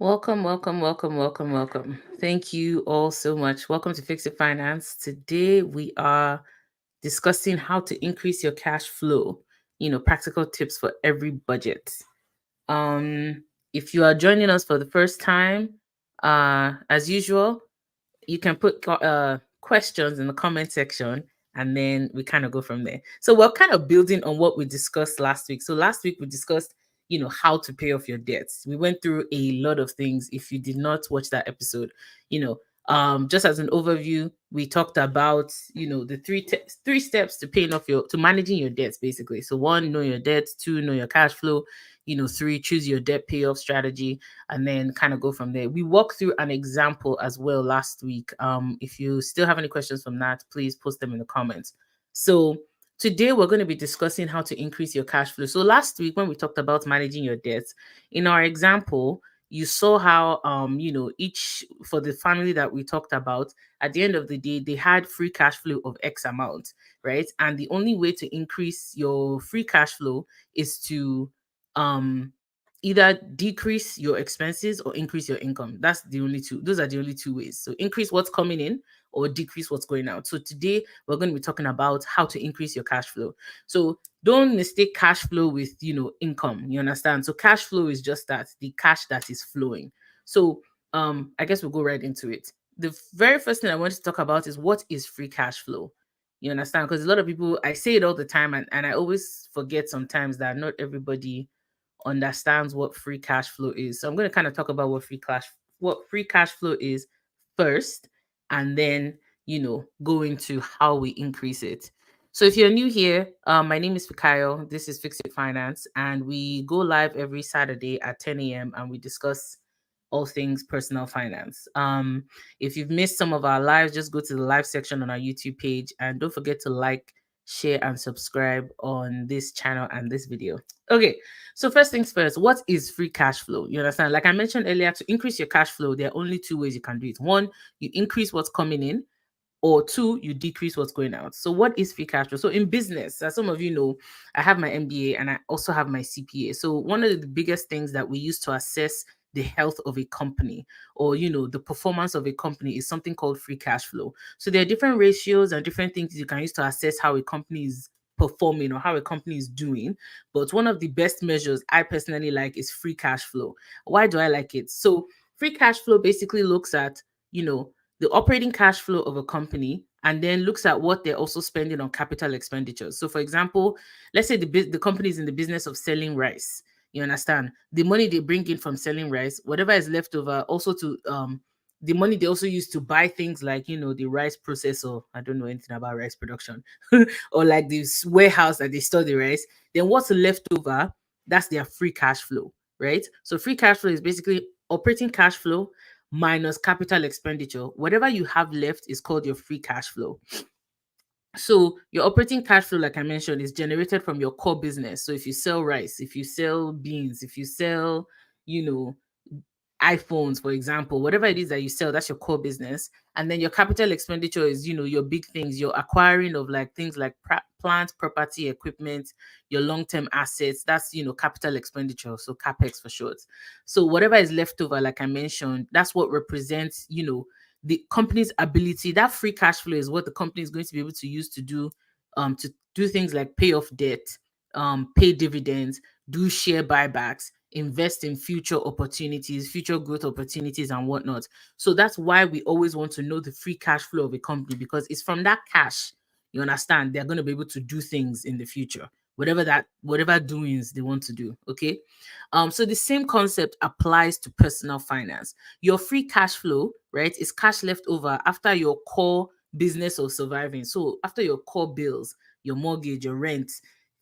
Welcome, welcome, welcome, welcome, welcome. Thank you all so much. Welcome to Fixit Finance. Today we are discussing how to increase your cash flow, practical tips for every budget. If you are joining us for the first time, as usual, you can put questions in the comment section and then we kind of go from there. So we're kind of building on what we discussed last week. So last week we discussed, how to pay off your debts. We went through a lot of things. If you did not watch that episode, just as an overview, we talked about, the three steps to paying off to managing your debts basically. So one, know your debts, two, know your cash flow, three, choose your debt payoff strategy, and then kind of go from there. We walked through an example as well last week. If you still have any questions from that, please post them in the comments. So today we're going to be discussing how to increase your cash flow. So last week when we talked about managing your debts, in our example, you saw how each for the family that we talked about, at the end of the day, they had free cash flow of X amount, right? And the only way to increase your free cash flow is to um either decrease your expenses or increase your income. Those are the only two ways. So increase what's coming in or decrease what's going out. So today we're going to be talking about how to increase your cash flow. So don't mistake cash flow with income. You understand? So cash flow is just that, the cash that is flowing. So I guess we'll go right into it. The very first thing I want to talk about is, what is free cash flow? You understand? Because a lot of people, I say it all the time, and I always forget sometimes that not everybody understands what free cash flow is. So I'm going to kind of talk about what free cash flow is first, and then go into how we increase it. So if you're new here, my name is Fikayo. This is Fixit Finance, and we go live every Saturday at 10 a.m. and we discuss all things personal finance. If you've missed some of our lives, just go to the live section on our YouTube page, and don't forget to like, share, and subscribe on this channel and this video. Okay, so first things first, what is free cash flow? You understand? Like I mentioned earlier, to increase your cash flow, there are only two ways you can do it. One, you increase what's coming in, or two, you decrease what's going out. So what is free cash flow? So in business, as some of you know, I have my MBA and I also have my CPA. So one of the biggest things that we use to assess the health of a company, or the performance of a company, is something called free cash flow. So there are different ratios and different things you can use to assess how a company is performing or how a company is doing. But one of the best measures I personally like is free cash flow. Why do I like it? So free cash flow basically looks at, the operating cash flow of a company, and then looks at what they're also spending on capital expenditures. So for example, let's say the company is in the business of selling rice. You understand? The money they bring in from selling rice, whatever is left over, also to the money they also use to buy things like the rice processor. I don't know anything about rice production, or like this warehouse that they store the rice. Then what's left over, that's their free cash flow, right? So free cash flow is basically operating cash flow minus capital expenditure. Whatever you have left is called your free cash flow. So your operating cash flow, like I mentioned, is generated from your core business. So if you sell rice, if you sell beans, if you sell, you know, iPhones, for example, whatever it is that you sell, that's your core business. And then your capital expenditure is, your big things, your acquiring of like things like plant, property, equipment, your long-term assets. That's, capital expenditure. So CapEx for short. So whatever is left over, like I mentioned, that's what represents, the company's ability. That free cash flow is what the company is going to be able to use to do things like pay off debt, pay dividends, do share buybacks, invest in future opportunities, future growth opportunities, and whatnot. So that's why we always want to know the free cash flow of a company, because it's from that cash, you understand, they're going to be able to do things in the future, whatever doings they want to do. Okay. So the same concept applies to personal finance. Your free cash flow, right, is cash left over after your core business of surviving. So after your core bills, your mortgage, your rent,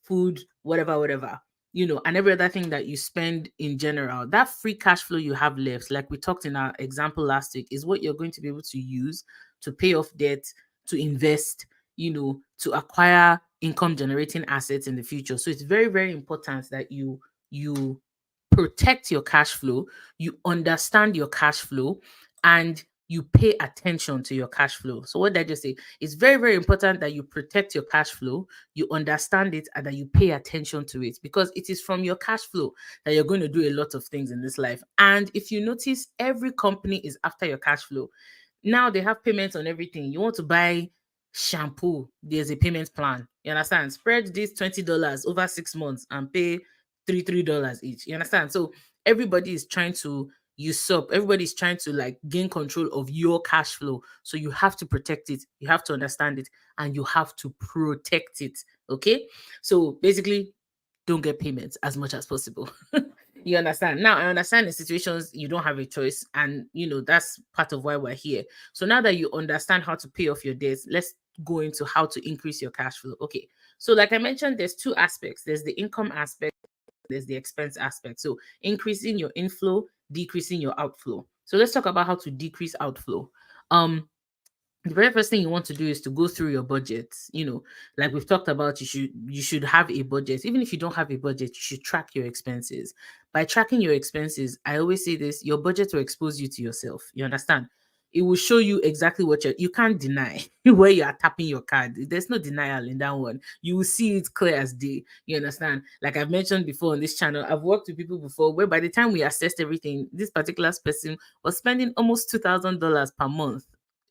food, whatever, and every other thing that you spend in general, that free cash flow you have left, like we talked in our example last week, is what you're going to be able to use to pay off debt, to invest, to acquire income generating assets in the future. So it's very, very important that you protect your cash flow, you understand your cash flow, and you pay attention to your cash flow. So what did I just say? It's very, very important that you protect your cash flow, you understand it, and that you pay attention to it, because it is from your cash flow that you're going to do a lot of things in this life. And if you notice, every company is after your cash flow. Now they have payments on everything. You want to buy shampoo, there's a payment plan. You understand? Spread this $20 over 6 months and pay $3 each. You understand? So everybody is trying to usurp, everybody's trying to like gain control of your cash flow. So you have to protect it, you have to understand it, and you have to protect it. Okay. So basically, don't get payments as much as possible. You understand? Now, I understand in situations you don't have a choice, and that's part of why we're here. So now that you understand how to pay off your debts, let's go into how to increase your cash flow. Okay. So, like I mentioned, there's two aspects: there's the income aspect, there's the expense aspect. So, increasing your inflow, decreasing your outflow. So, let's talk about how to decrease outflow. The very first thing you want to do is to go through your budget. Like we've talked about, you should have a budget. Even if you don't have a budget, you should track your expenses. By tracking your expenses, I always say this: your budget will expose you to yourself. You understand? It will show you exactly what you can't deny where you are tapping your card. There's no denial in that one. You will see it clear as day. You understand? Like I've mentioned before on this channel, I've worked with people before where by the time we assessed everything, this particular person was spending almost $2,000 per month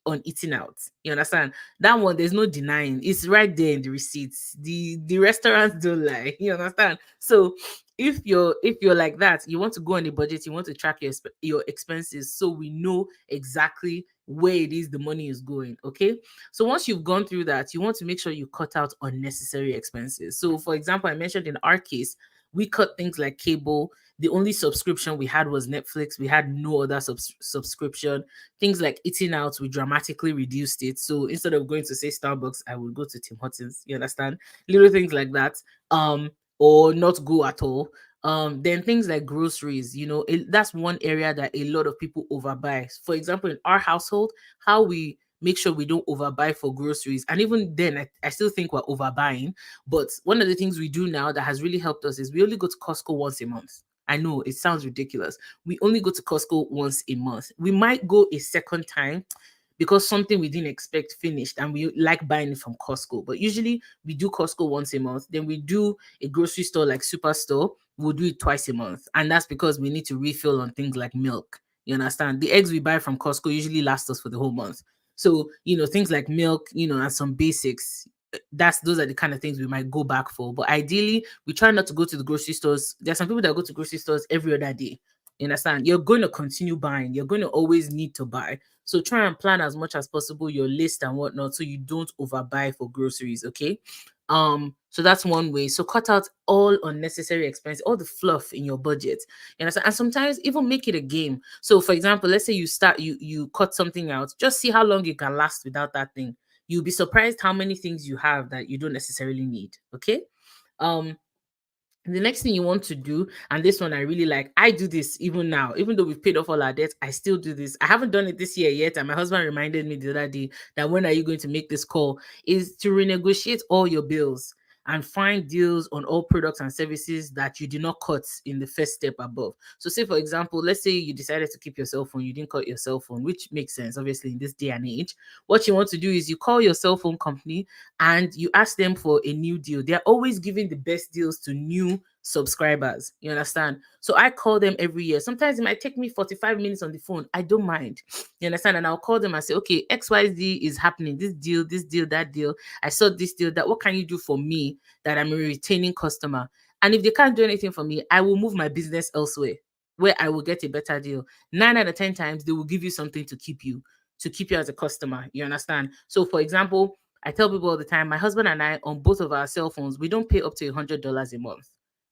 on eating out. You understand? That one, there's no denying. It's right there in the receipts. The restaurants don't lie. You understand? So if you're like that, you want to go on a budget, you want to track your expenses, so we know exactly where it is the money is going. Okay. So once you've gone through that, you want to make sure you cut out unnecessary expenses. So for example, I mentioned in our case, we cut things like cable. The only subscription we had was Netflix. We had no other subscription. Things like eating out, we dramatically reduced it. So instead of going to say Starbucks, I would go to Tim Hortons. You understand? Little things like that. Or not go at all. Then things like groceries, that's one area that a lot of people overbuy. For example, in our household, how we make sure we don't overbuy for groceries. And even then, I still think we're overbuying. But one of the things we do now that has really helped us is we only go to Costco once a month. I know it sounds ridiculous. We only go to Costco once a month. We might go a second time because something we didn't expect finished and we like buying it from Costco. But usually we do Costco once a month. Then we do a grocery store like Superstore. We'll do it twice a month. And that's because we need to refill on things like milk. You understand? The eggs we buy from Costco usually last us for the whole month. So, things like milk, and some basics, those are the kind of things we might go back for. But ideally, we try not to go to the grocery stores. There are some people that go to grocery stores every other day. You understand? You're going to continue buying. You're going to always need to buy. So try and plan as much as possible your list and whatnot, so you don't overbuy for groceries. Okay. So that's one way. So cut out all unnecessary expense, all the fluff in your budget. You understand? And sometimes even make it a game. So for example, let's say you cut something out, just see how long you can last without that thing. You'll be surprised how many things you have that you don't necessarily need. Okay. Um, the next thing you want to do, and this one I really like, I do this even now, even though we've paid off all our debts, I still do this. I haven't done it this year yet, and my husband reminded me the other day that when are you going to make this call, is to renegotiate all your bills and find deals on all products and services that you did not cut in the first step above. So say for example, let's say you decided to keep your cell phone, you didn't cut your cell phone, which makes sense obviously in this day and age. What you want to do is you call your cell phone company and you ask them for a new deal. They're always giving the best deals to new subscribers. You understand? So I call them every year. Sometimes it might take me 45 minutes on the phone. I don't mind. You understand? And I'll call them and say, okay, XYZ is happening. This deal, that deal. I saw this deal, that. What can you do for me that I'm a retaining customer? And if they can't do anything for me, I will move my business elsewhere where I will get a better deal. 9 out of 10 times, they will give you something to keep you as a customer. You understand? So for example, I tell people all the time, my husband and I, on both of our cell phones, we don't pay up to $100 a month.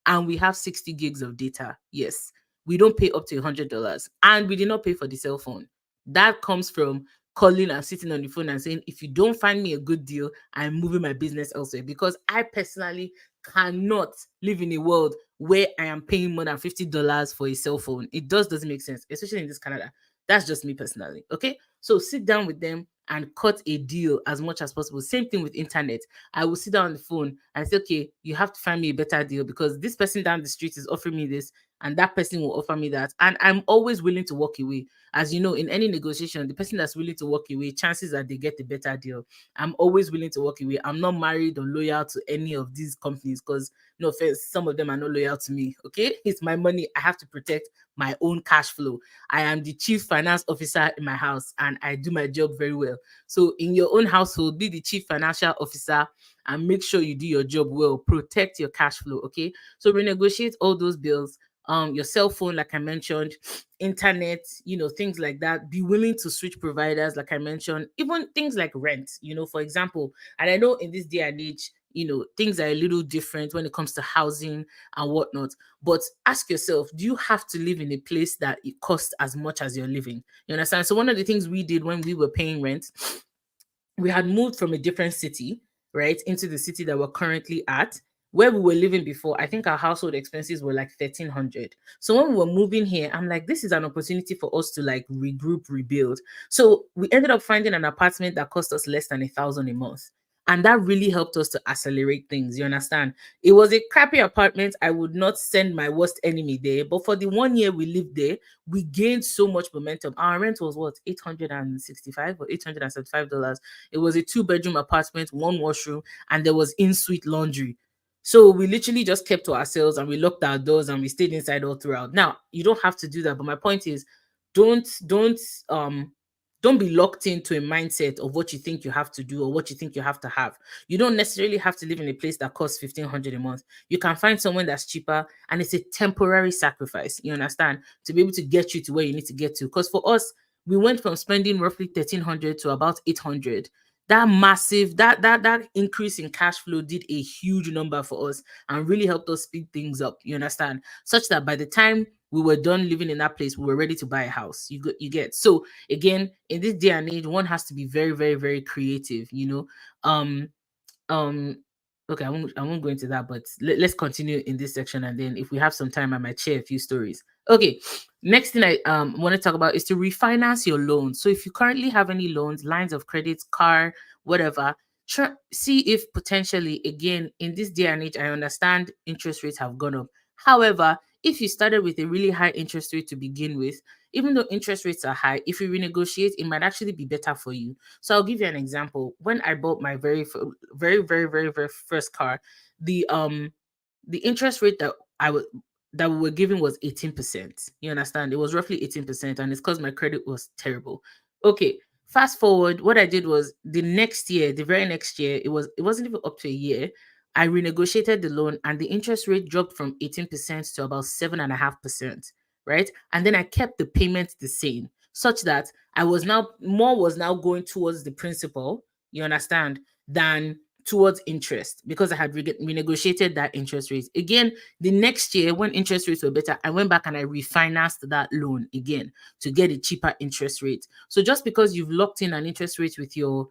And we have 60 gigs of data. Yes, we don't pay up to $100. And we did not pay for the cell phone. That comes from calling and sitting on the phone and saying, if you don't find me a good deal, I'm moving my business elsewhere. Because I personally cannot live in a world where I am paying more than $50 for a cell phone. It doesn't make sense, especially in this Canada. That's just me personally. Okay. So sit down with them and cut a deal as much as possible. Same thing with internet. I will sit down on the phone and say, okay, you have to find me a better deal because this person down the street is offering me this and that person will offer me that. And I'm always willing to walk away. As you know, in any negotiation, the person that's willing to walk away, chances are they get a better deal. I'm always willing to walk away. I'm not married or loyal to any of these companies because, no offense, some of them are not loyal to me. Okay, it's my money. I have to protect my own cash flow. I am the chief finance officer in my house and I do my job very well. So in your own household, be the chief financial officer and make sure you do your job well. Protect your cash flow. Okay. So renegotiate all those bills. Your cell phone, like I mentioned, internet, things like that. Be willing to switch providers, like I mentioned, even things like rent, for example. And I know in this day and age, things are a little different when it comes to housing and whatnot. But ask yourself, do you have to live in a place that it costs as much as you're living? You understand? So one of the things we did when we were paying rent, we had moved from a different city, right, into the city that we're currently at. Where we were living before, I think our household expenses were like 1,300. So when we were moving here, I'm like, this is an opportunity for us to like regroup, rebuild. So we ended up finding an apartment that cost us less than 1,000 a month. And that really helped us to accelerate things. You understand? It was a crappy apartment. I would not send my worst enemy there. But for the 1 year we lived there, we gained so much momentum. Our rent was what, 865 or $875. It was a 2-bedroom apartment, 1 washroom, and there was in-suite laundry. So we literally just kept to ourselves and we locked our doors and we stayed inside all throughout. Now, you don't have to do that, but my point is don't don't be locked into a mindset of what you think you have to do or what you think you have to have. You don't necessarily have to live in a place that costs 1,500 a month. You can find someone that's cheaper and it's a temporary sacrifice. You understand? To be able to get you to where you need to get to. Because for us, we went from spending roughly 1,300 to about 800. That massive that increase in cash flow did a huge number for us and really helped us speed things up. You understand? Such that by the time we were done living in that place, we were ready to buy a house. You get. So again, in this day and age, one has to be very, very, very creative. Um, um okay, I won't go into that, but let's continue in this section, and then if we have some time I might share a few stories. Okay, next thing I want to talk about is to refinance your loans. So if you currently have any loans, lines of credit, car, whatever, see if potentially, again, in this day and age, I understand interest rates have gone up. However, if you started with a really high interest rate to begin with, even though interest rates are high, if you renegotiate, it might actually be better for you. So I'll give you an example. When I bought my very, very, very, very first car, the interest rate that we were giving was 18%. You understand? It was roughly 18%, and it's because my credit was terrible. Okay, fast forward, what I did was the next year, the very next year, it wasn't even up to a year. I renegotiated the loan and the interest rate dropped from 18% to about 7.5%, right? And then I kept the payment the same, such that was now going towards the principal, you understand, than towards interest because I had renegotiated that interest rate. Again, the next year when interest rates were better, I went back and I refinanced that loan again to get a cheaper interest rate. So just because you've locked in an interest rate with your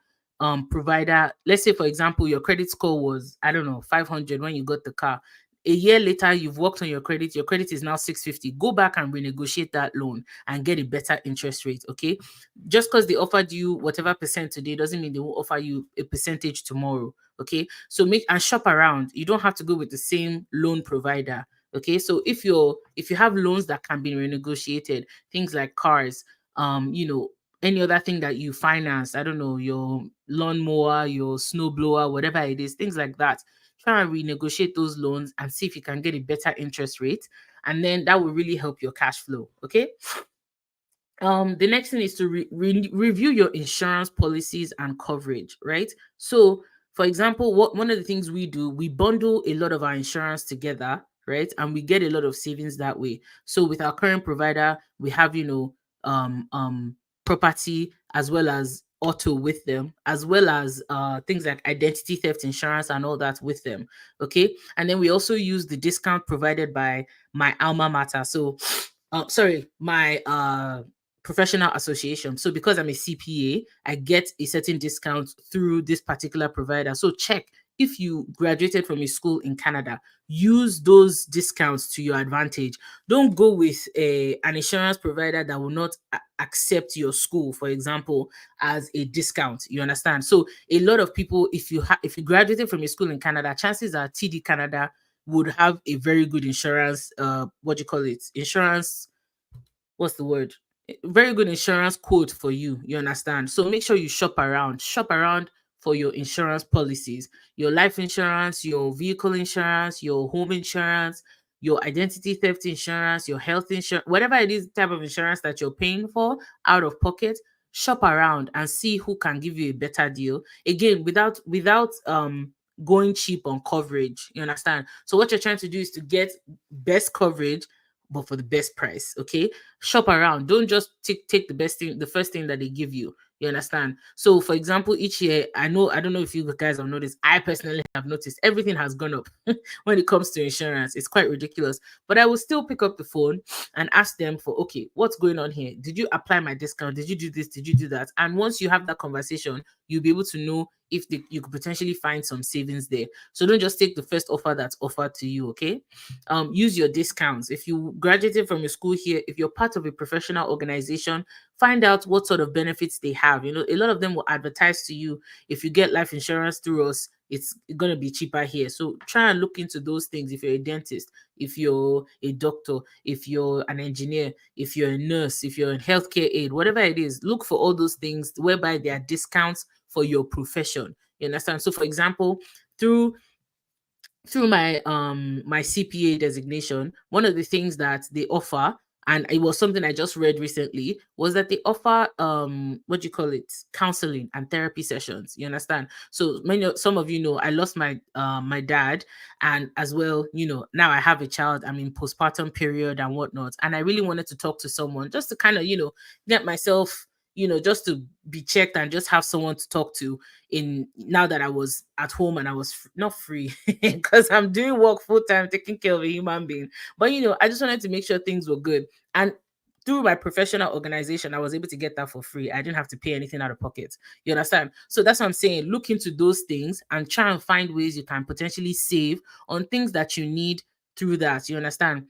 provider, let's say for example your credit score was, I don't know, 500 when you got the car. A year later, you've worked on your credit is now 650. Go back and renegotiate that loan and get a better interest rate. Okay. Just because they offered you whatever percent today doesn't mean they will offer you a percentage tomorrow. Okay. So make and shop around. You don't have to go with the same loan provider. Okay. So if you have loans that can be renegotiated, things like cars, any other thing that you finance, I don't know, your lawnmower, your snowblower, whatever it is, things like that. Try and renegotiate those loans and see if you can get a better interest rate. And then that will really help your cash flow. Okay. The next thing is to review your insurance policies and coverage, right? So for example, one of the things we do, we bundle a lot of our insurance together, right? And we get a lot of savings that way. So with our current provider, we have, property as well as auto with them, as well as things like identity theft insurance and all that with them. Okay. And then we also use the discount provided by my alma mater. So sorry, my professional association. So because I'm a CPA, I get a certain discount through this particular provider. So check if you graduated from a school in Canada, use those discounts to your advantage. Don't go with an insurance provider that will not accept your school, for example, as a discount. You understand? So a lot of people, if you graduated from a school in Canada, chances are TD Canada would have a very good insurance, what do you call it? Insurance, what's the word? Very good insurance quote for you. You understand? So make sure you shop around. Shop around for your insurance policies, your life insurance, your vehicle insurance, your home insurance, your identity theft insurance, your health insurance, whatever it is type of insurance that you're paying for out of pocket. Shop around and see who can give you a better deal. Again, without going cheap on coverage. You understand? So what you're trying to do is to get best coverage but for the best price. Okay, shop around. Don't just take the best thing, the first thing that they give you. You understand? So, for example, each year, I don't know if you guys have noticed. I personally have noticed everything has gone up when it comes to insurance. It's quite ridiculous. But I will still pick up the phone and ask them for, okay, what's going on here? Did you apply my discount? Did you do this? Did you do that? And once you have that conversation, you'll be able to know if you could potentially find some savings there. So don't just take the first offer that's offered to you. Okay, use your discounts. If you graduated from your school here, if you're part of a professional organization, find out what sort of benefits they have. You know, a lot of them will advertise to you, if you get life insurance through us, it's going to be cheaper here. So try and look into those things. If you're a dentist, if you're a doctor, if you're an engineer, if you're a nurse, if you're a healthcare aide, whatever it is, look for all those things whereby there are discounts for your profession. You understand? So for example, through my CPA designation, one of the things that they offer, and it was something I just read recently, was that they offer what do you call it, counseling and therapy sessions. You understand? So some of you know I lost my dad, and as well, now I have a child. I'm in postpartum period and whatnot, and I really wanted to talk to someone just to kind of get myself, just to be checked and just have someone to talk to, in now that I was at home and I was not free because I'm doing work full time, taking care of a human being. But I just wanted to make sure things were good. And through my professional organization, I was able to get that for free. I didn't have to pay anything out of pocket. You understand? So that's what I'm saying. Look into those things and try and find ways you can potentially save on things that you need through that. You understand?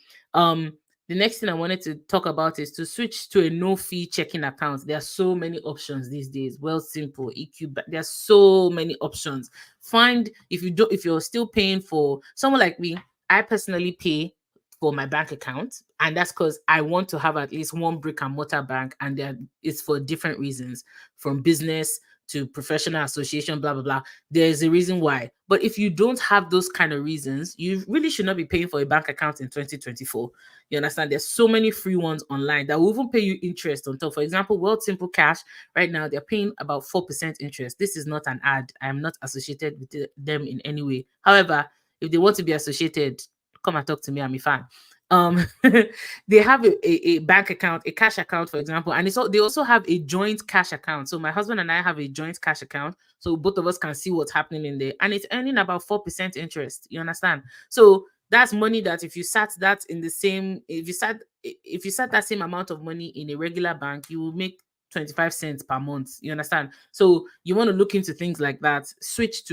The next thing I wanted to talk about is to switch to a no-fee checking account. There are so many options these days. Well, simple, EQ, but there's so many options. Find, if you're still paying for someone like me, I personally pay for my bank account, and that's because I want to have at least one brick and mortar bank, and it's for different reasons, from business to professional association, blah blah blah. There's a reason why. But if you don't have those kind of reasons, you really should not be paying for a bank account in 2024. You understand? There's so many free ones online that will even pay you interest on top. For example, World Simple Cash, right now they're paying about 4% interest. This is not an ad. I am not associated with them in any way. However, if they want to be associated, come and talk to me. I'm a fan. um they have a bank account, a cash account, for example, and they also have a joint cash account. So my husband and I have a joint cash account, so both of us can see what's happening in there, and it's earning about 4% interest. You understand? So that's money that if you sat that in the same if you sat that same amount of money in a regular bank, you will make 25 cents per month. You understand? So you want to look into things like that. Switch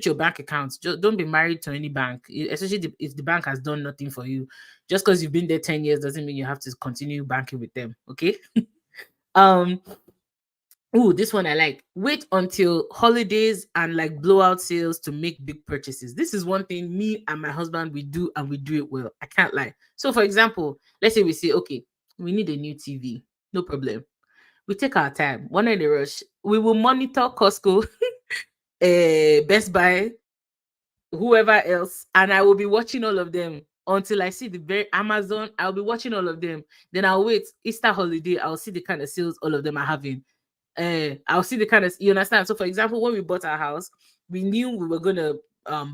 your bank accounts. Just don't be married to any bank, especially if the bank has done nothing for you. Just because you've been there 10 years doesn't mean you have to continue banking with them. Okay. um Oh, this one I like. Wait until holidays and like blowout sales to make big purchases. This is one thing me and my husband we do, and we do it well. I can't lie. So, for example, let's say we say, okay, we need a new TV. No problem. We take our time. One in a rush. We will monitor Costco, Best Buy, whoever else, and I will be watching all of them until I see the very Amazon. I'll be watching all of them. Then I'll wait Easter holiday. I'll see the kind of sales all of them are having. I'll see the kind of, you understand. So, for example, when we bought our house, we knew we were gonna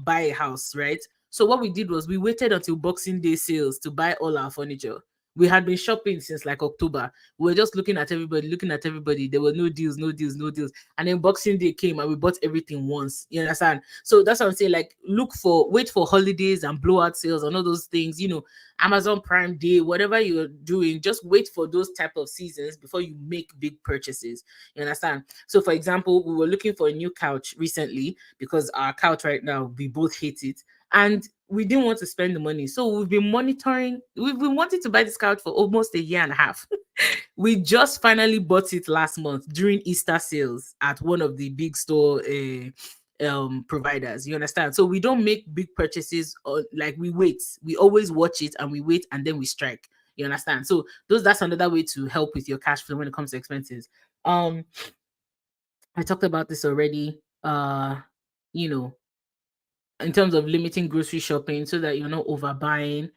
buy a house, right? So what we did was we waited until Boxing Day sales to buy all our furniture. We had been shopping since like October. We were just looking at everybody, looking at everybody. There were no deals, no deals, no deals. And then Boxing Day came and we bought everything once. You understand? So that's what I'm saying. Like, wait for holidays and blowout sales and all those things. Amazon Prime Day, whatever you're doing, just wait for those type of seasons before you make big purchases. You understand? So, for example, we were looking for a new couch recently because our couch right now, we both hate it. And we didn't want to spend the money. So we've been wanting to buy this couch for almost a year and a half. We just finally bought it last month during Easter sales at one of the big store providers. You understand? So we don't make big purchases, or like we wait. We always watch it and we wait and then we strike. You understand? So that's another way to help with your cash flow when it comes to expenses. I talked about this already. You know, in terms of limiting grocery shopping so that you're not overbuying.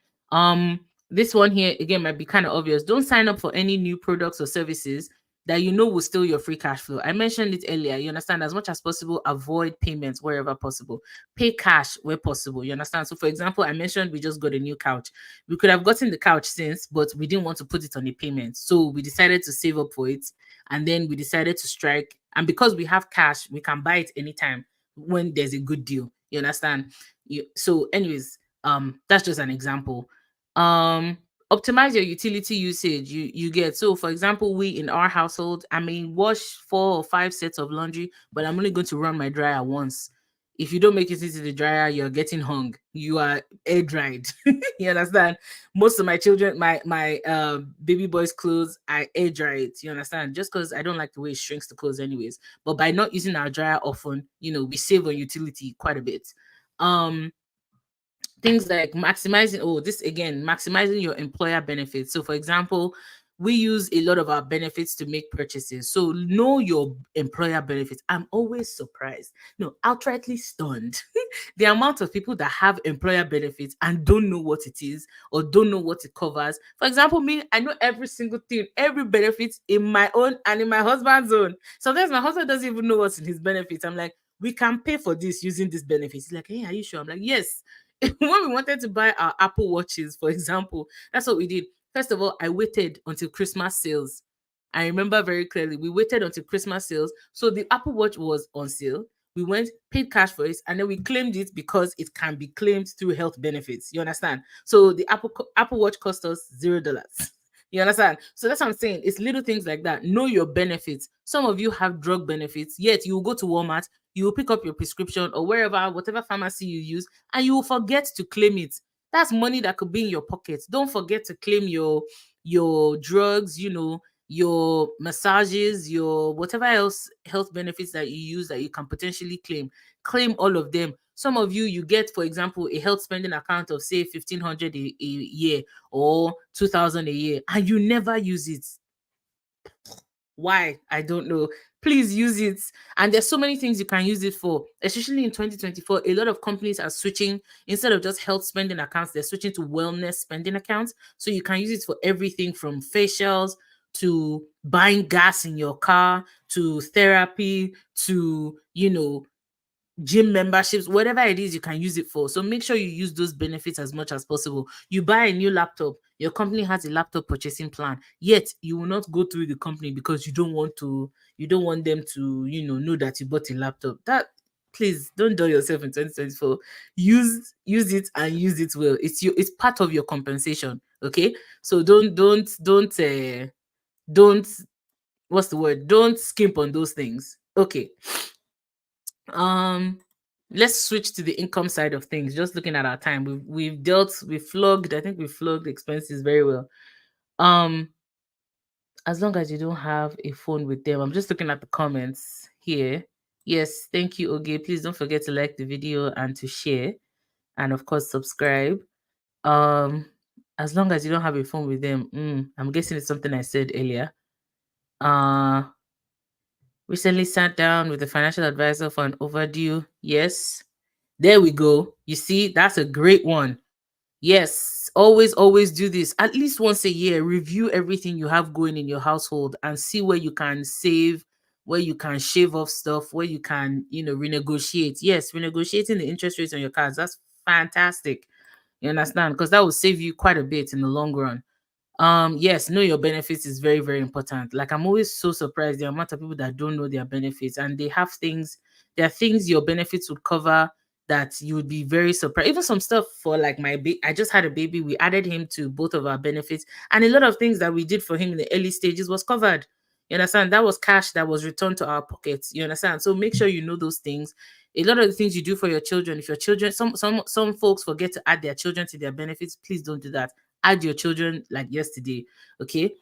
This one here again might be kind of obvious. Don't sign up for any new products or services that you know will steal your free cash flow. I mentioned it earlier. You understand? As much as possible, avoid payments wherever possible. Pay cash where possible. You understand? So, for example, I mentioned we just got a new couch. We could have gotten the couch since, but we didn't want to put it on a payment. So we decided to save up for it, and then we decided to strike. And because we have cash, we can buy it anytime when there's a good deal. You understand? So, anyways, that's just an example. Optimize your utility usage. You get, so for example, we in our household, I may wash 4 or 5 sets of laundry, but I'm only going to run my dryer once. If you don't make it into the dryer, you're getting hung. You are air dried. You understand? Most of my children, my baby boy's clothes, I air dry it. You understand? Just because I don't like the way it shrinks the clothes, anyways. But by not using our dryer often, we save on utility quite a bit. Things like maximizing your employer benefits. So for example, we use a lot of our benefits to make purchases. So know your employer benefits. I'm always surprised, no, outrightly stunned, the amount of people that have employer benefits and don't know what it is or don't know what it covers. For example, me, I know every single thing, every benefit in my own and in my husband's own. Sometimes my husband doesn't even know what's in his benefits. I'm like, we can pay for this using this benefits. He's like, hey, are you sure? I'm like, yes. When we wanted to buy our Apple Watches, for example, that's what we did. First of all, I waited until Christmas sales. I remember very clearly. We waited until Christmas sales. So the Apple Watch was on sale. We went, paid cash for it, and then we claimed it because it can be claimed through health benefits. You understand? So the Apple Watch cost us $0. You understand? So that's what I'm saying. It's little things like that. Know your benefits. Some of you have drug benefits, yet you will go to Walmart, you will pick up your prescription or wherever, whatever pharmacy you use, and you will forget to claim it. That's money that could be in your pocket. Don't forget to claim your drugs, your massages, your whatever else health benefits that you use that you can potentially claim. Claim all of them. Some of you get, for example, a health spending account of say 1,500 a year or 2,000 a year, and you never use it. Why? I don't know. Please use it. And there's so many things you can use it for, especially in 2024. A lot of companies are switching, instead of just health spending accounts, they're switching to wellness spending accounts. So you can use it for everything from facials to buying gas in your car to therapy to, gym memberships, whatever it is, you can use it for. So make sure you use those benefits as much as possible. You buy a new laptop, your company has a laptop purchasing plan, yet you will not go through the company because you don't want them to, know that you bought a laptop. That, please don't dull yourself in 2024. Use it and use it well. It's part of your compensation. Okay. So don't what's the word? Don't skimp on those things. Okay. Let's switch to the income side of things. Just looking at our time, we've flogged, I think we've flogged expenses very well. As long as you don't have a phone with them. I'm just looking at the comments here. Yes, thank you, Oge. Please don't forget to like the video and to share, and of course subscribe. As long as you don't have a phone with them, I'm guessing it's something I said earlier. Recently sat down with a financial advisor for an overdue. Yes. There we go. You see, that's a great one. Yes, always do this. At least once a year, review everything you have going in your household and see where you can save, where you can shave off stuff, where you can, renegotiate. Yes, renegotiating the interest rates on your cards, that's fantastic. You understand? Because that will save you quite a bit in the long run. Yes, know your benefits is very, very important. Like, I'm always so surprised the amount of people that don't know their benefits, and they have things, there are things your benefits would cover that you would be very surprised. Even some stuff for like I just had a baby, we added him to both of our benefits, and a lot of things that we did for him in the early stages was covered. You understand? That was cash that was returned to our pockets. You understand? So make sure you know those things. A lot of the things you do for your children, if your children, some folks forget to add their children to their benefits, please don't do that. Add your children like yesterday. Okay.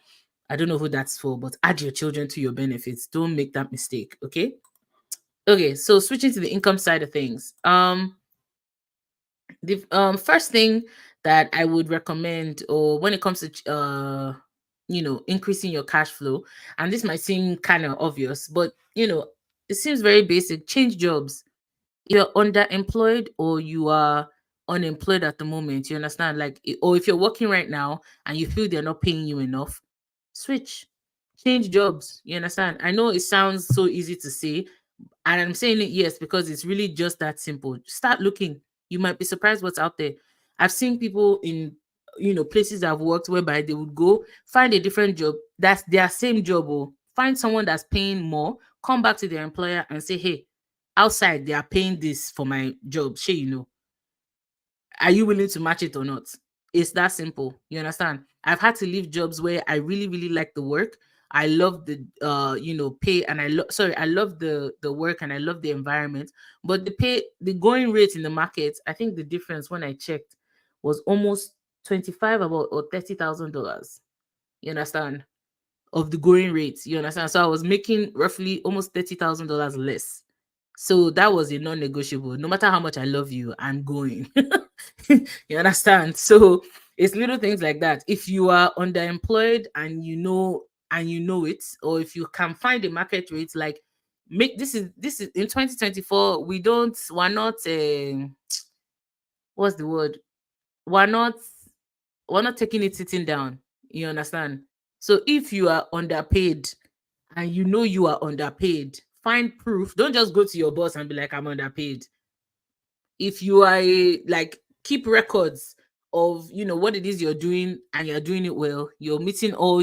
I don't know who that's for, but add your children to your benefits. Don't make that mistake. Okay. Okay, so switching to the income side of things. The first thing that I would recommend, or when it comes to increasing your cash flow, and this might seem kind of obvious, but it seems very basic. Change jobs. You're underemployed or you are unemployed at the moment. You understand? Like, or if you're working right now and you feel they're not paying you enough, switch, change jobs. You understand? I know it sounds so easy to say, and I'm saying it, yes, because it's really just that simple. Start looking. You might be surprised what's out there. I've seen people in places I've worked whereby they would go find a different job. That's their same job, or find someone that's paying more, come back to their employer and say, hey, outside they are paying this for my job. Sure, are you willing to match it or not? It's that simple. You understand? I've had to leave jobs where I really, really like the work. I love the pay, and I love the work, and I love the environment. But the going rate in the market, I think the difference when I checked was almost 25 about or $30,000. You understand? Of the going rate. You understand? So I was making roughly almost $30,000 less. So that was a non-negotiable. No matter how much I love you, I'm going. You understand? So it's little things like that. If you are underemployed and you know it, or if you can find a market rate, like make this is in 2024, we're not what's the word? We're not we're not taking it sitting down. You understand? So if you are underpaid and you know you are underpaid, find proof. Don't just go to your boss and be like, I'm underpaid. If you are like, keep records of what it is you're doing, and you're doing it well, you're meeting or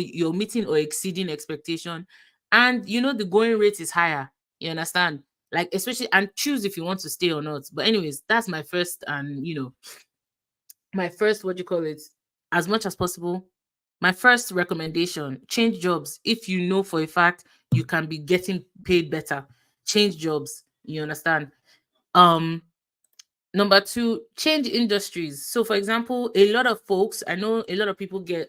exceeding expectation, and the going rate is higher. You understand? Like, especially, and choose if you want to stay or not. But anyways, that's my first, and my first, what do you call it, as much as possible, my first recommendation: change jobs. If you know for a fact you can be getting paid better, change jobs. You understand? um Number two, change industries. So for example, a lot of folks, I know a lot of people get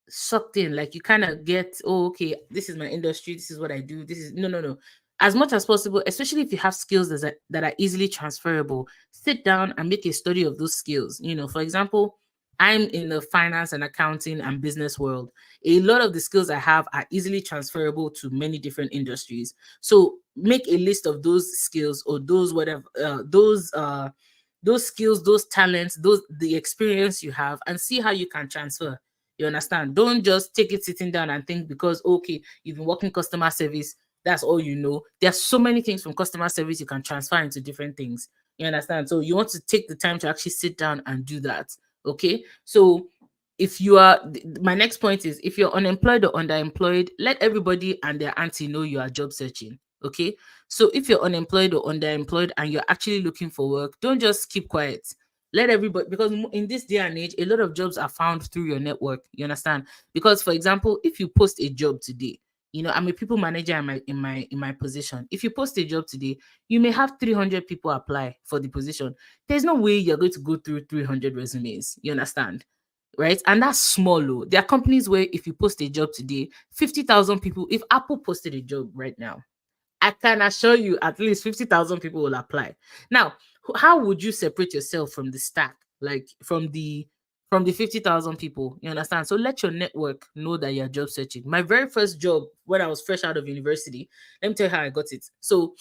sucked in. Like, you kind of get, oh, okay, this is my industry, this is what I do, this is, no, no, no. As much as possible, especially if you have skills that are easily transferable, sit down and make a study of those skills. For example, I'm in the finance and accounting and business world. A lot of the skills I have are easily transferable to many different industries. So make a list of those skills, or those whatever those skills, those talents, the experience you have, and see how you can transfer. You understand? Don't just take it sitting down and think, because okay, you've been working customer service, that's all you know. There's so many things from customer service you can transfer into different things. You understand? So you want to take the time to actually sit down and do that. Okay. So if you are my next point is, if you're unemployed or underemployed, let everybody and their auntie know you are job searching. Okay. So if you're unemployed or underemployed and you're actually looking for work, don't just keep quiet. Let everybody, because in this day and age, a lot of jobs are found through your network. You understand? Because for example, if you post a job today, I'm a people manager in my position. If you post a job today, you may have 300 people apply for the position. There's no way you're going to go through 300 resumes. You understand? Right? And that's small. Oh. There are companies where if you post a job today, 50,000 people, if Apple posted a job right now, I can assure you at least 50,000 people will apply. Now, how would you separate yourself from the stack? Like, from the 50,000 people, you understand? So let your network know that you're job searching. My very first job when I was fresh out of university, let me tell you how I got it. So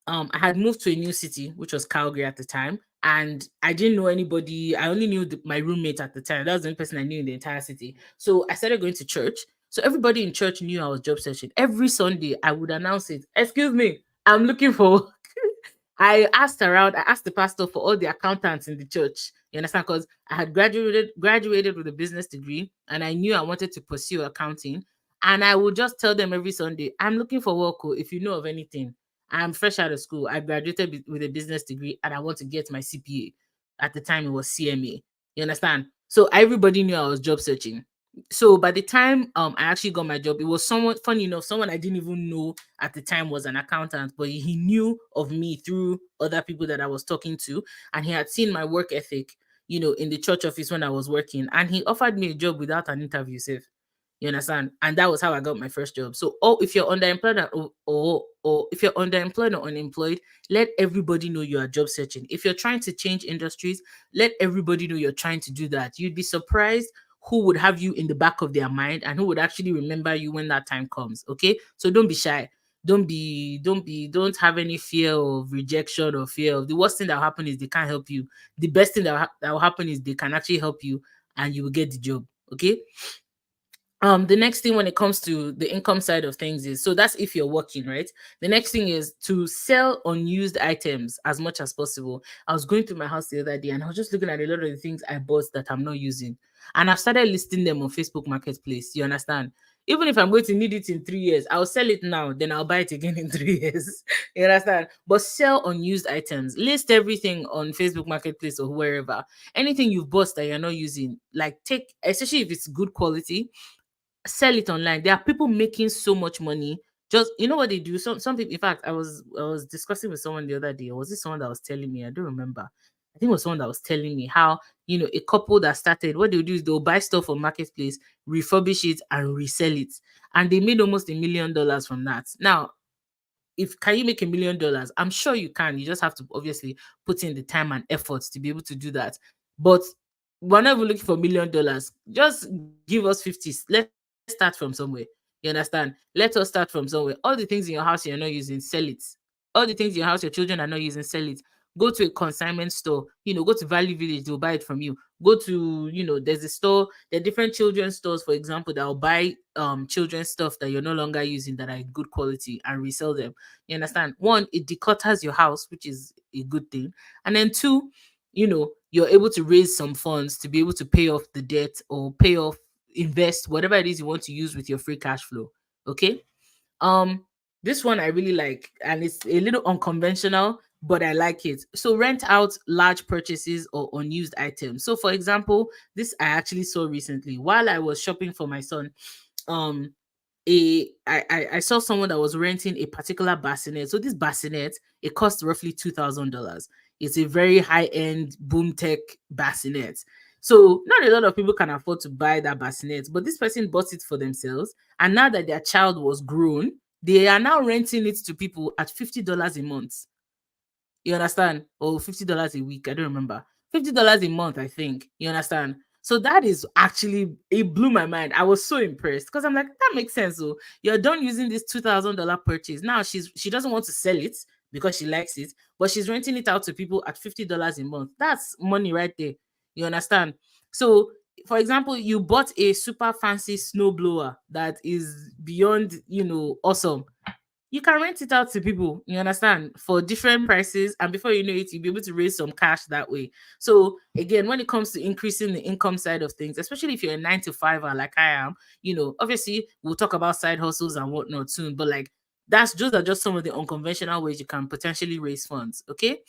I had moved to a new city, which was Calgary at the time, and I didn't know anybody. I only knew my roommate at the time. That was the only person I knew in the entire city. So I started going to church. So everybody in church knew I was job searching. Every Sunday, I would announce it. Excuse me, I'm looking for. I asked around. I asked the pastor for all the accountants in the church. You understand? Because I had graduated with a business degree, and I knew I wanted to pursue accounting. And I would just tell them every Sunday, I'm looking for work. Oh, if you know of anything. I'm fresh out of school. I graduated with a business degree, and I want to get my CPA. At the time, it was CMA. You understand? So everybody knew I was job searching. So by the time I actually got my job, it was someone, funny enough, someone I didn't even know at the time was an accountant, but he knew of me through other people that I was talking to, and he had seen my work ethic, in the church office when I was working, and he offered me a job without an interview. Safe. You understand? And that was how I got my first job. So, oh, if you're underemployed or if you're underemployed or unemployed, let everybody know you are job searching. If you're trying to change industries, let everybody know you're trying to do that. You'd be surprised who would have you in the back of their mind and who would actually remember you when that time comes. Okay? So don't be shy. Don't have any fear of rejection or fear of the worst thing that will happen is they can't help you. The best thing that will happen is they can actually help you and you will get the job. Okay. The next thing when it comes to the income side of things is, so that's if you're working, right? The next thing is to sell unused items as much as possible. I was going through my house the other day and I was just looking at a lot of the things I bought that I'm not using, and I've started listing them on Facebook Marketplace. You understand? Even if I'm going to need it in 3 years, I'll sell it now, then I'll buy it again in 3 years. You understand? But sell unused items. List everything on Facebook Marketplace or wherever. Anything you've bought that you're not using, like take, especially if it's good quality, sell it online. There are people making so much money. Just, you know what they do? Some people, in fact, I was discussing with someone the other day. Or was it someone that was telling me? I don't remember. I think it was someone that was telling me how, a couple that started, what they'll do is they'll buy stuff on marketplace, refurbish it, and resell it. And they made almost $1 million from that. Now, if can you make $1 million? I'm sure you can. You just have to obviously put in the time and effort to be able to do that. But we're not even looking for $1 million. Just give us 50. Let's start from somewhere. You understand? Let us start from somewhere. All the things in your house you're not using, sell it. All the things in your house your children are not using, sell it. Go to a consignment store, go to Value Village, they'll buy it from you. Go to, there's a store, there are different children's stores, for example, that will buy children's stuff that you're no longer using that are good quality and resell them. You understand? One, it declutters your house, which is a good thing. And then two, you're able to raise some funds to be able to pay off the debt or pay off, invest, whatever it is you want to use with your free cash flow. Okay. Um, this one I really like, and it's a little unconventional, but I like it. So rent out large purchases or unused items. So for example, this I actually saw recently while I was shopping for my son. Um, I saw someone that was renting a particular bassinet. So this bassinet, it cost roughly $2,000. It's a very high-end boom tech bassinet. So not a lot of people can afford to buy that bassinet, but this person bought it for themselves. And now that their child was grown, they are now renting it to people at $50 a month. You understand? Or $50 a week. I don't remember. $50 a month, I think. You understand? So that is actually, it blew my mind. I was so impressed because I'm like, that makes sense. So you're done using this $2,000 purchase. Now she doesn't want to sell it because she likes it, but she's renting it out to people at $50 a month. That's money right there. You understand? So for example, you bought a super fancy snow blower that is beyond, awesome. You can rent it out to people, you understand, for different prices. And before you know it, you'll be able to raise some cash that way. So again, when it comes to increasing the income side of things, especially if you're a 9 to 5er like I am, obviously we'll talk about side hustles and whatnot soon, but like those are just some of the unconventional ways you can potentially raise funds. Okay.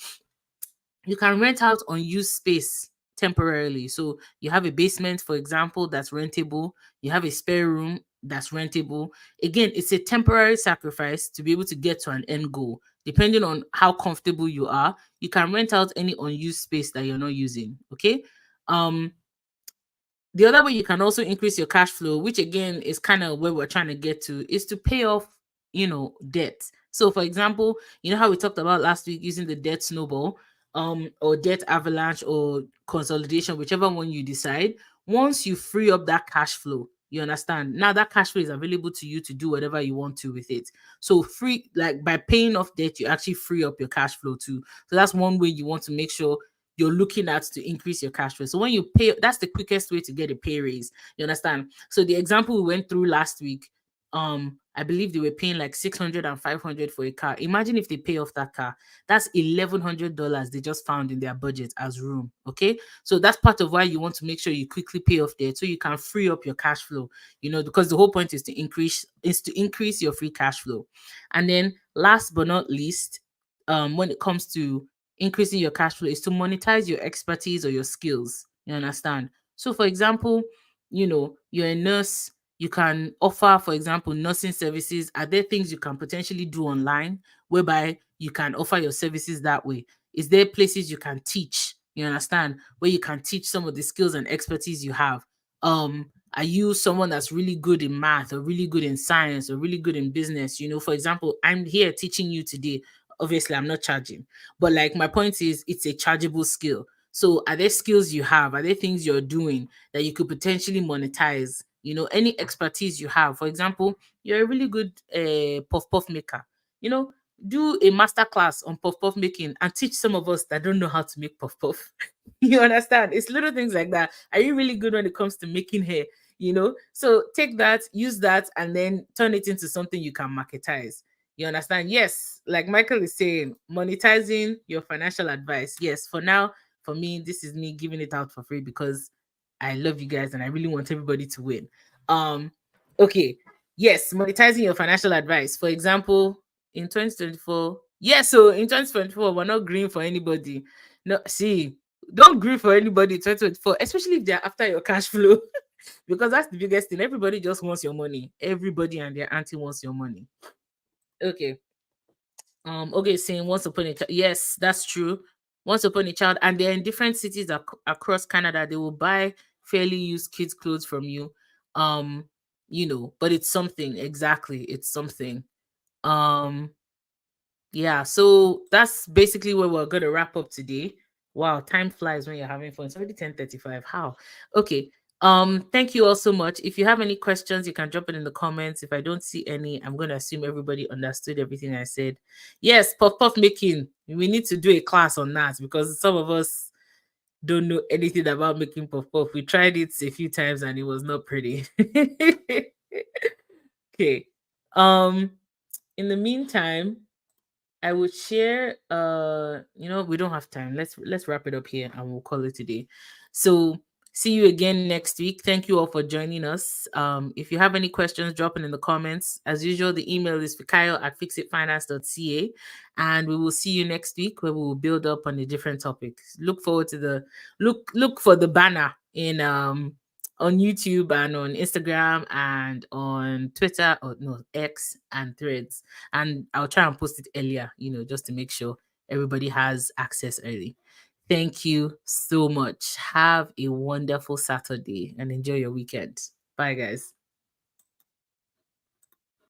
You can rent out unused space temporarily. So you have a basement, for example, that's rentable. You have a spare room that's rentable. Again, it's a temporary sacrifice to be able to get to an end goal. Depending on how comfortable you are, you can rent out any unused space that you're not using. Okay. Um, the other way you can also increase your cash flow, which again is kind of where we're trying to get to, is to pay off, debt. So for example, you know how we talked about last week using the debt snowball, or debt avalanche or consolidation, whichever one you decide. Once you free up that cash flow, you understand, now that cash flow is available to you to do whatever you want to with it. So free, like by paying off debt, you actually free up your cash flow too. So that's one way you want to make sure you're looking at to increase your cash flow. So when you pay, that's the quickest way to get a pay raise. You understand? So the example we went through last week, I believe they were paying like 600 and 500 for a car. Imagine if they pay off that car. That's $1,100 they just found in their budget as room. Okay. So that's part of why you want to make sure you quickly pay off debt so you can free up your cash flow, because the whole point is to increase your free cash flow. And then last but not least, when it comes to increasing your cash flow, is to monetize your expertise or your skills. You understand? So for example, you're a nurse, you can offer, for example, nursing services. Are there things you can potentially do online whereby you can offer your services that way? Is there places you can teach, you understand, where you can teach some of the skills and expertise you have? Are you someone that's really good in math, or really good in science, or really good in business? For example, I'm here teaching you today. Obviously, I'm not charging, but like my point is, it's a chargeable skill. So, are there skills you have? Are there things you're doing that you could potentially monetize? Any expertise you have. For example, you're a really good puff puff maker. You know, do a master class on puff puff making and teach some of us that don't know how to make puff puff. You understand? It's little things like that. Are you really good when it comes to making hair? So take that, use that, and then turn it into something you can marketize. You understand? Yes, like Michael is saying, monetizing your financial advice. Yes, for now, for me, this is me giving it out for free because I love you guys and I really want everybody to win. Um, okay. Yes, monetizing your financial advice. For example, in 2024, so in 2024, we're not green for anybody. No, see, don't green for anybody in 2024, especially if they're after your cash flow. Because that's the biggest thing. Everybody just wants your money. Everybody and their auntie wants your money. Okay. Okay, saying once upon a child. Yes, that's true. Once upon a child, and they're in different cities across Canada. They will buy fairly used kids' clothes from you. But it's something. Exactly. It's something. Um, yeah, so that's basically where we're going to wrap up today. Wow, time flies when you're having fun. It's already 10:35. How? Okay. Thank you all so much. If you have any questions, you can drop it in the comments. If I don't see any, I'm going to assume everybody understood everything I said. Yes, puff puff making. We need to do a class on that because some of us don't know anything about making puff puff. We tried it a few times and it was not pretty. Okay. Um, in the meantime, I would share we don't have time. Let's wrap it up here and we'll call it today. So see you again next week. Thank you all for joining us. If you have any questions, drop it in the comments. As usual, the email is fikayo@fixitfinance.ca, and we will see you next week where we will build up on a different topic. Look forward to the look for the banner in on YouTube and on Instagram and on Twitter, or no, X and Threads. And I'll try and post it earlier, just to make sure everybody has access early. Thank you so much. Have a wonderful Saturday and enjoy your weekend. Bye, guys.